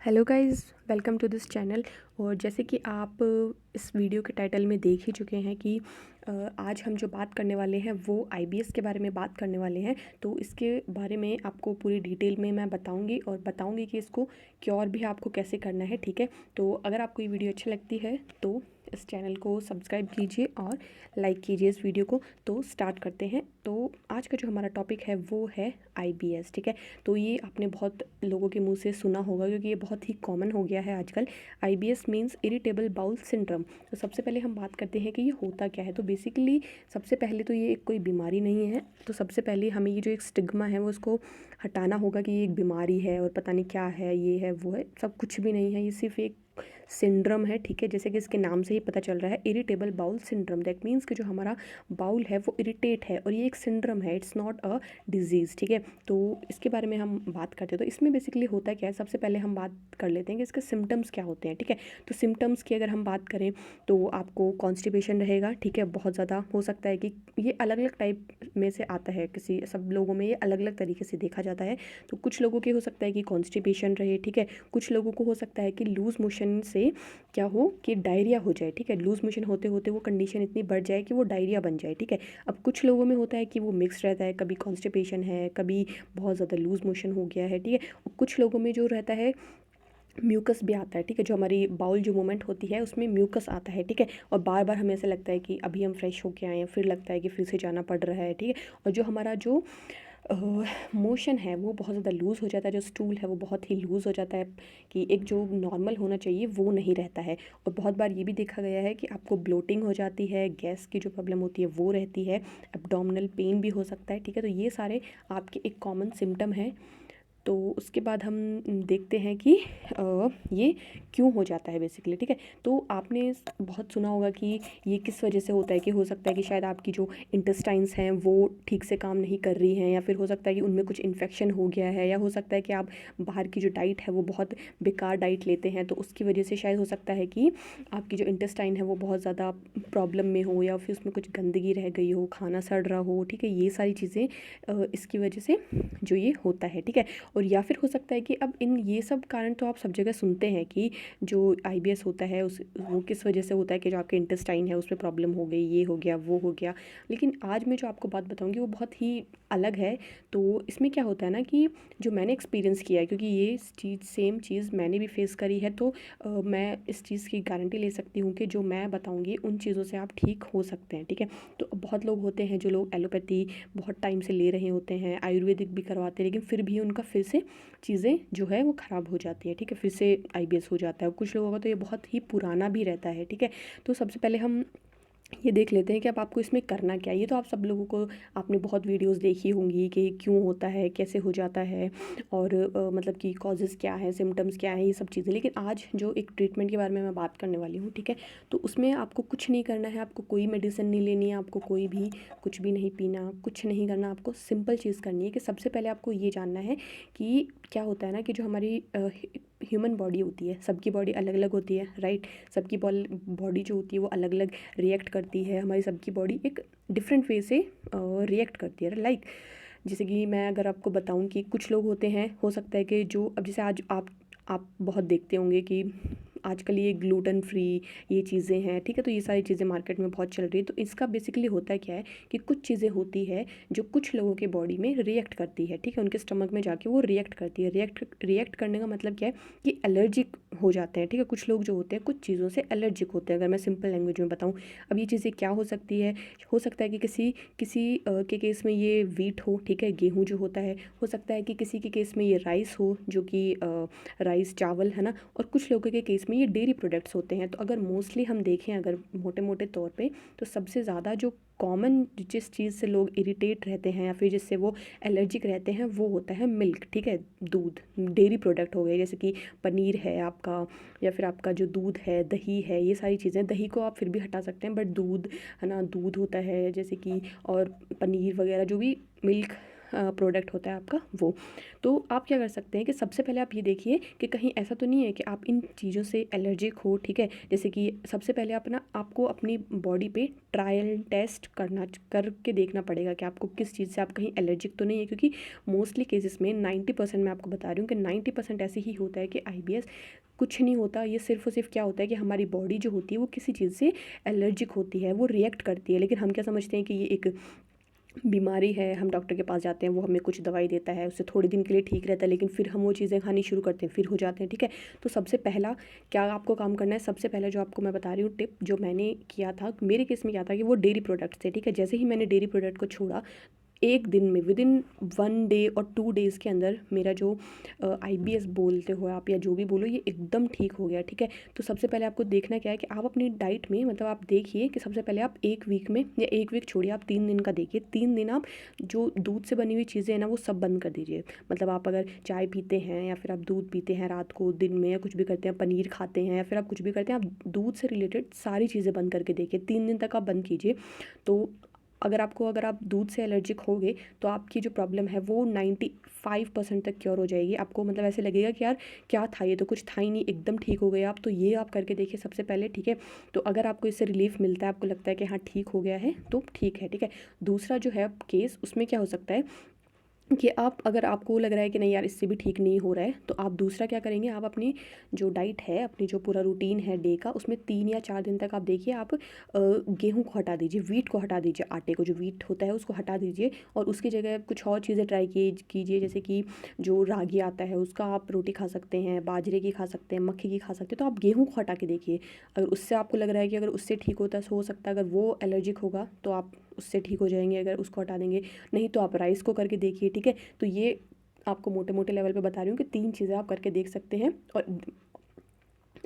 Hello guys, welcome to this channel. और जैसे कि आप इस वीडियो के टाइटल में देख ही चुके हैं कि आज हम जो बात करने वाले हैं वो आईबीएस के बारे में बात करने वाले हैं। तो इसके बारे में आपको पूरी डिटेल में मैं बताऊंगी और बताऊंगी कि इसको क्योर भी आपको कैसे करना है। ठीक है, तो अगर आपको ये वीडियो अच्छी लगती है तो इस चैनल को सब्सक्राइब कीजिए और लाइक कीजिए इस वीडियो को। तो स्टार्ट करते हैं। तो आज का जो हमारा टॉपिक है वो है आईबीएस। ठीक है, तो ये आपने बहुत लोगों के मुंह से सुना होगा क्योंकि ये बहुत ही कॉमन हो गया है आजकल। IBS means irritable bowel syndrome. तो सबसे पहले हम बात करते हैं कि ये होता क्या है। तो बेसिकली सबसे पहले तो ये एक कोई बीमारी नहीं है। तो सबसे पहले हमें ये जो एक स्टिग्मा है वो उसको हटाना होगा कि ये एक बीमारी है और पता नहीं क्या है, ये है वो है। सब कुछ भी नहीं है, ये सिर्फ एक सिंड्रोम है। ठीक है, जैसे कि इसके नाम से ही पता चल रहा है, irritable bowel syndrome. That means कि जो हमारा बाउल है वो इरिटेट है और ये एक सिंड्रोम है, इट्स नॉट अ डिजीज़। ठीक है, तो इसके बारे में हम बात करते हैं। तो इसमें बेसिकली होता क्या है, सबसे पहले हम बात कर लेते हैं कि इसके सिम्टम्स क्या होते हैं। ठीक है, तो सिम्टम्स की अगर हम बात करें तो आपको कॉन्स्टिपेशन रहेगा। ठीक है, बहुत ज़्यादा हो सकता है कि ये अलग अलग टाइप में से आता है, किसी सब लोगों में ये अलग अलग तरीके से देखा जाता है। तो कुछ लोगों के हो सकता है कि कॉन्स्टिपेशन रहे। ठीक है, कुछ लोगों को हो सकता है कि लूज़ मोशन से क्या हो कि डायरिया हो जाए। ठीक है, लूज़ मोशन होते होते वो कंडीशन इतनी बढ़ जाए कि वो डायरिया बन जाए। ठीक है, अब कुछ लोगों में होता है कि वो मिक्स रहता है, कभी कॉन्स्टिपेशन है, कभी बहुत ज़्यादा लूज़ मोशन हो गया है। ठीक है, और कुछ लोगों में जो रहता है म्यूकस भी आता है। ठीक है, जो हमारी बाउल जो मूवमेंट होती है उसमें म्यूकस आता है। ठीक है, और बार बार हमें ऐसा लगता है कि अभी हम फ्रेश होके आए हैं, फिर लगता है कि फिर से जाना पड़ रहा है। ठीक है, और जो हमारा जो मोशन है वो बहुत ज़्यादा लूज़ हो जाता है, जो स्टूल है वो बहुत ही लूज़ हो जाता है कि एक जो नॉर्मल होना चाहिए वो नहीं रहता है। और बहुत बार ये भी देखा गया है कि आपको ब्लोटिंग हो जाती है, गैस की जो प्रॉब्लम होती है वो रहती है, एब्डोमिनल पेन भी हो सकता है। ठीक है, तो ये सारे आपके एक कॉमन सिम्टम हैं। तो उसके बाद हम देखते हैं कि ये क्यों हो जाता है बेसिकली। ठीक है, तो आपने बहुत सुना होगा कि ये किस वजह से होता है, कि हो सकता है कि शायद आपकी जो इंटेस्टाइन्स हैं वो ठीक से काम नहीं कर रही हैं, या फिर हो सकता है कि उनमें कुछ इन्फेक्शन हो गया है, या हो सकता है कि आप बाहर की जो डाइट है वो बहुत बेकार डाइट लेते हैं, तो उसकी वजह से शायद हो सकता है कि आपकी जो इंटेस्टाइन है वो बहुत ज़्यादा प्रॉब्लम में हो, या फिर उसमें कुछ गंदगी रह गई हो, खाना सड़ रहा हो। ठीक है, ये सारी चीज़ें इसकी वजह से जो ये होता है। ठीक है, और या फिर हो सकता है कि अब इन ये सब कारण तो आप सब जगह सुनते हैं कि जो आईबीएस होता है उस वो किस वजह से होता है, कि जो आपके इंटेस्टाइन है उसमें प्रॉब्लम हो गई, ये हो गया वो हो गया। लेकिन आज मैं जो आपको बात बताऊंगी वो बहुत ही अलग है। तो इसमें क्या होता है ना कि जो मैंने एक्सपीरियंस किया है, क्योंकि ये चीज़ सेम चीज़ मैंने भी फेस करी है, तो मैं इस चीज़ की गारंटी ले सकती हूँ कि जो मैं बताऊँगी उन चीज़ों से आप ठीक हो सकते हैं। ठीक है, तो बहुत लोग होते हैं जो लोग एलोपैथी बहुत टाइम से ले रहे होते हैं, आयुर्वेदिक भी करवाते हैं, लेकिन फिर भी उनका फिर से चीज़ें जो है वो ख़राब हो जाती है। ठीक है, फिर से आईबीएस हो जाता है। कुछ लोगों का तो ये बहुत ही पुराना भी रहता है। ठीक है, तो सबसे पहले हम ये देख लेते हैं कि अब आपको इसमें करना क्या है। ये तो आप सब लोगों को, आपने बहुत वीडियोस देखी होंगी कि क्यों होता है, कैसे हो जाता है, और मतलब कि कॉजेज़ क्या है, सिम्टम्स क्या है, ये सब चीज़ें। लेकिन आज जो एक ट्रीटमेंट के बारे में मैं बात करने वाली हूँ, ठीक है, तो उसमें आपको कुछ नहीं करना है, आपको कोई मेडिसिन नहीं लेनी है, आपको कोई भी कुछ भी नहीं पीना, कुछ नहीं करना। आपको सिंपल चीज़ करनी है कि सबसे पहले आपको ये जानना है कि क्या होता है ना कि जो हमारी ह्यूमन बॉडी होती है, सबकी बॉडी अलग अलग होती है, राइट। सबकी बॉडी जो होती है वो अलग अलग रिएक्ट करती है। हमारी सबकी बॉडी एक डिफरेंट वे से रिएक्ट करती है, लाइक जैसे कि मैं अगर आपको बताऊं कि कुछ लोग होते हैं, हो सकता है कि जो अब जैसे आज आप बहुत देखते होंगे कि आजकल ये ग्लूटेन फ्री ये चीज़ें हैं। ठीक है, तो ये सारी चीज़ें मार्केट में बहुत चल रही है। तो इसका बेसिकली होता है क्या है कि कुछ चीज़ें होती है जो कुछ लोगों के बॉडी में रिएक्ट करती है। ठीक है, उनके स्टमक में जाके वो रिएक्ट करती है। रिएक्ट करने का मतलब क्या है कि एलर्जिक हो जाते हैं। ठीक है, कुछ लोग जो होते हैं कुछ चीज़ों से एलर्जिक होते हैं। अगर मैं सिंपल लैंग्वेज में बताऊँ, अब ये चीज़ें क्या हो सकती है, हो सकता है कि किसी किसी के केस में ये वीट हो। ठीक है, गेहूँ जो होता है, हो सकता है कि किसी के केस में ये राइस हो, जो कि राइस चावल है ना, और कुछ लोगों के केस में ये डेयरी प्रोडक्ट्स होते हैं। तो अगर मोस्टली हम देखें, अगर मोटे मोटे तौर पे, तो सबसे ज़्यादा जो कॉमन जिस चीज़ से लोग इरिटेट रहते हैं या फिर जिससे वो एलर्जिक रहते हैं वो होता है मिल्क। ठीक है, दूध, डेयरी प्रोडक्ट हो गए, जैसे कि पनीर है आपका, या फिर आपका जो दूध है, दही है, ये सारी चीज़ें। दही को आप फिर भी हटा सकते हैं, बट दूध है ना, दूध होता है जैसे कि, और पनीर वगैरह जो भी मिल्क प्रोडक्ट होता है आपका वो। तो आप क्या कर सकते हैं कि सबसे पहले आप ये देखिए कि कहीं ऐसा तो नहीं है कि आप इन चीज़ों से एलर्जिक हो, ठीक है। जैसे कि सबसे पहले आपको अपनी बॉडी पे ट्रायल टेस्ट करके देखना पड़ेगा कि आपको किस चीज़ से आप कहीं एलर्जिक तो नहीं है, क्योंकि मोस्टली केसेस में 90% मैं आपको बता रही हूँ कि 90% ऐसे ही होता है कि आईबीएस कुछ नहीं होता। ये सिर्फ और सिर्फ क्या होता है कि हमारी बॉडी जो होती है वो किसी चीज़ से एलर्जिक होती है, वो रिएक्ट करती है। लेकिन हम क्या समझते हैं कि ये एक बीमारी है, हम डॉक्टर के पास जाते हैं, वो हमें कुछ दवाई देता है, उससे थोड़े दिन के लिए ठीक रहता है, लेकिन फिर हम वो चीज़ें खानी शुरू करते हैं, फिर हो जाते हैं, ठीक है। तो सबसे पहला क्या आपको काम करना है, सबसे पहले जो आपको मैं बता रही हूँ टिप, जो मैंने किया था मेरे केस में क्या था कि वो डेयरी प्रोडक्ट्स थे, ठीक है। जैसे ही मैंने डेयरी प्रोडक्ट को छोड़ा, एक दिन में विदिन 1 डे और 2 डेज़ के अंदर मेरा जो आईबीएस बोलते हो आप या जो भी बोलो, ये एकदम ठीक हो गया, ठीक है। तो सबसे पहले आपको देखना क्या है कि आप अपनी डाइट में, मतलब आप देखिए कि सबसे पहले आप 1 वीक में, या 1 वीक छोड़िए, आप 3 दिन का देखिए, 3 दिन आप जो दूध से बनी हुई चीज़ें हैं ना वो सब बंद कर दीजिए। मतलब आप अगर चाय पीते हैं या फिर आप दूध पीते हैं रात को, दिन में, या कुछ भी करते हैं, पनीर खाते हैं या फिर आप कुछ भी करते हैं, आप दूध से रिलेटेड सारी चीज़ें बंद करके देखिए, 3 दिन तक आप बंद कीजिए। तो अगर आप दूध से एलर्जिक होगे तो आपकी जो प्रॉब्लम है वो 95% तक क्योर हो जाएगी। आपको मतलब ऐसे लगेगा कि यार क्या था, ये तो कुछ था ही नहीं, एकदम ठीक हो गए आप। तो ये आप करके देखिए सबसे पहले, ठीक है। तो अगर आपको इससे रिलीफ मिलता है, आपको लगता है कि हाँ ठीक हो गया है, तो ठीक है, ठीक है। दूसरा जो है केस, उसमें क्या हो सकता है कि आप, अगर आपको लग रहा है कि नहीं यार इससे भी ठीक नहीं हो रहा है, तो आप दूसरा क्या करेंगे, आप अपनी जो डाइट है, अपनी जो पूरा रूटीन है डे का, उसमें 3 या 4 दिन तक आप देखिए, आप गेहूं को हटा दीजिए, वीट को हटा दीजिए, आटे को, जो वीट होता है उसको हटा दीजिए, और उसकी जगह कुछ और चीज़ें ट्राई कीजिए। जैसे कि जो रागी आता है उसका आप रोटी खा सकते हैं, बाजरे की खा सकते हैं, मक्की की खा सकते हैं। तो आप गेहूँ को हटा के देखिए, अगर उससे आपको लग रहा है कि अगर उससे ठीक होता है, हो सकता है अगर वो एलर्जिक होगा तो आप उससे ठीक हो जाएंगे, अगर उसको हटा देंगे। नहीं तो आप राइस को करके देखिए, ठीक है। तो ये आपको मोटे मोटे लेवल पे बता रही हूँ कि 3 चीज़ें आप करके देख सकते हैं, और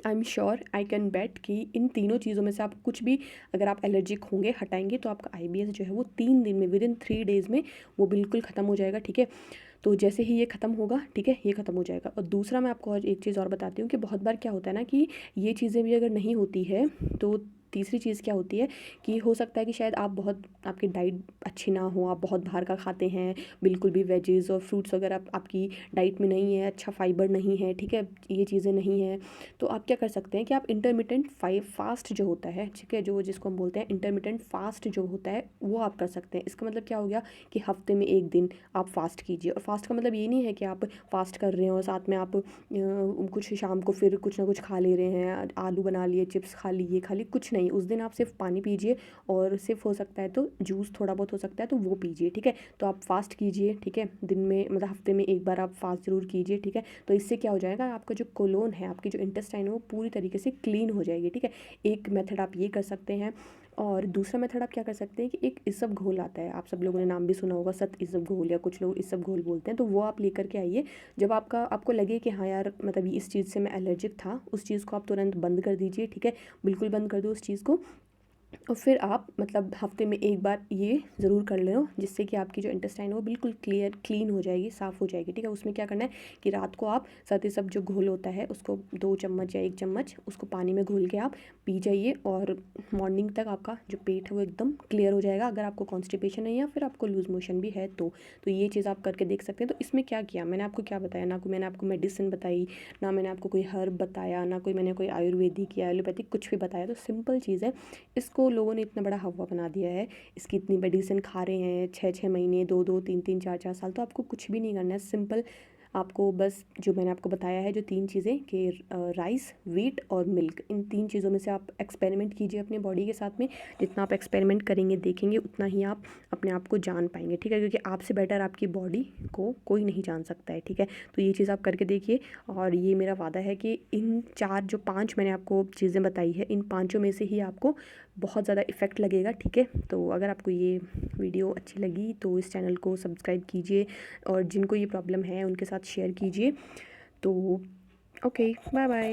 I am sure, I can bet कि इन तीनों चीज़ों में से आप कुछ भी, अगर आप एलर्जिक होंगे, हटाएंगे, तो आपका आईबीएस जो है वो 3 दिन में, विदिन 3 डेज़ में वो बिल्कुल ख़त्म हो जाएगा, ठीक है। तो जैसे ही ये ख़त्म होगा, ठीक है, ये ख़त्म हो जाएगा। और दूसरा मैं आपको और एक चीज़ और बताती हूँ कि बहुत बार क्या होता है ना कि ये चीज़ें भी अगर नहीं होती है, तो तीसरी चीज़ क्या होती है कि हो सकता है कि शायद आपकी डाइट अच्छी ना हो, आप बहुत बाहर का खाते हैं, बिल्कुल भी वेजेस और फ्रूट्स वगैरह आपकी डाइट में नहीं है, अच्छा फाइबर नहीं है, ठीक है, ये चीज़ें नहीं हैं। तो आप क्या कर सकते हैं कि आप इंटरमिटेंट फास्ट जो होता है, ठीक है, जो जिसको हम बोलते हैं इंटरमिटेंट फास्ट जो होता है, वो आप कर सकते हैं। इसका मतलब क्या हो गया कि हफ्ते में 1 दिन आप फास्ट कीजिए। और फास्ट का मतलब ये नहीं है कि आप फास्ट कर रहे हैं और साथ में आप कुछ शाम को फिर कुछ ना कुछ खा ले रहे हैं, आलू बना लिए, चिप्स खा लिए, ये खा लिए, कुछ नहीं। उस दिन आप सिर्फ पानी पीजिए, और सिर्फ हो सकता है तो जूस थोड़ा बहुत हो सकता है तो वो पीजिए, ठीक है। तो आप फास्ट कीजिए, ठीक है, दिन में, मतलब हफ्ते में 1 बार आप फास्ट ज़रूर कीजिए, ठीक है। तो इससे क्या हो जाएगा, आपका जो कोलोन है, आपकी जो इंटेस्टाइन है, वो पूरी तरीके से क्लीन हो जाएगी, ठीक है। एक मेथड आप ये कर सकते हैं। और दूसरा मेथड आप क्या कर सकते हैं कि एक इसब घोल आता है, आप सब लोगों ने नाम भी सुना होगा, सत इसब घोल, या कुछ लोग इसब घोल बोलते हैं। तो वो आप लेकर के आइए। जब आपको लगे कि हाँ यार, मतलब इस चीज़ से मैं एलर्जिक था, उस चीज़ को आप तुरंत बंद कर दीजिए, ठीक है, बिल्कुल बंद कर दो उस चीज़ को। और फिर आप मतलब हफ्ते में 1 बार ये ज़रूर कर लो, जिससे कि आपकी जो इंटेस्टाइन है वो बिल्कुल क्लीन हो जाएगी, साफ़ हो जाएगी, ठीक है। उसमें क्या करना है कि रात को आप सती सब जो घोल होता है उसको 2 चम्मच या 1 चम्मच उसको पानी में घोल के आप पी जाइए, और मॉर्निंग तक आपका जो पेट है वो एकदम क्लियर हो जाएगा। अगर आपको कॉन्स्टिपेशन है या फिर आपको लूज़ मोशन भी है तो ये चीज़ आप करके देख सकते हैं। तो इसमें क्या किया, मैंने आपको क्या बताया, ना कोई मैंने आपको मेडिसिन बताई, ना मैंने आपको कोई हर्ब बताया, ना कोई मैंने कोई आयुर्वेदिक या एलोपैथिक कुछ भी बताया। तो सिंपल चीज़ है, इसको लोगों ने इतना बड़ा हवा बना दिया है, इसकी इतनी मेडिसिन खा रहे हैं 6 6 महीने, 2 2 3 3 4 4 साल। तो आपको कुछ भी नहीं करना है, सिंपल आपको बस जो मैंने आपको बताया है, जो 3 चीज़ें कि राइस, वीट और मिल्क, इन 3 चीज़ों में से आप एक्सपेरिमेंट कीजिए अपनी बॉडी के साथ में। जितना आप एक्सपेरिमेंट करेंगे, देखेंगे, उतना ही आप अपने आप को जान पाएंगे, ठीक है, क्योंकि आपसे बेटर आपकी बॉडी को कोई नहीं जान सकता है, ठीक है। तो ये चीज़ आप करके देखिए, और ये मेरा वादा है कि इन 4 जो 5 मैंने आपको चीज़ें बताई है, इन पाँचों में से ही आपको बहुत ज़्यादा इफ़ेक्ट लगेगा, ठीक है। तो अगर आपको ये वीडियो अच्छी लगी तो इस चैनल को सब्सक्राइब कीजिए, और जिनको ये प्रॉब्लम है उनके साथ शेयर कीजिए। तो ओके, बाय बाय।